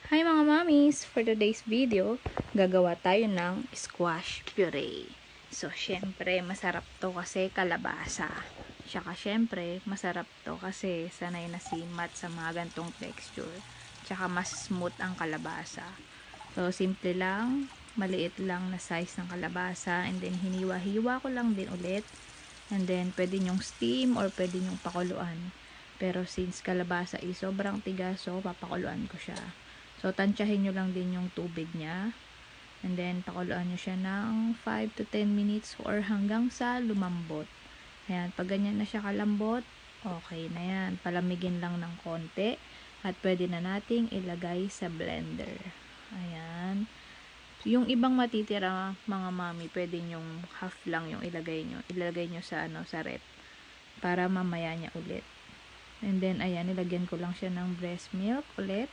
Hi mga mamis! For today's video, gagawa tayo ng squash puree. So, syempre, masarap to kasi kalabasa. Tsaka, syempre, masarap to kasi sanay na si Matt sa mga gantong texture. Tsaka, mas smooth ang kalabasa. So, simple lang, maliit lang na size ng kalabasa. And then, hiniwa-hiwa ko lang din ulit. And then, pwede nyong steam or pwede nyong pakuluan. Pero, since kalabasa is sobrang tigas, so, papakuluan ko siya. So, tansyahin nyo lang din yung tubig niya. And then, pakuluan nyo siya ng 5 to 10 minutes or hanggang sa lumambot. Ayan, pag ganyan na siya kalambot, okay na yan. Palamigin lang ng konti. At pwede na nating ilagay sa blender. Ayan. Yung ibang matitira, mga mami, pwede nyong half lang yung ilagay nyo. Ilagay nyo sa, sa rep. Para mamaya niya ulit. And then, ayan, nilagyan ko lang siya ng breast milk ulit.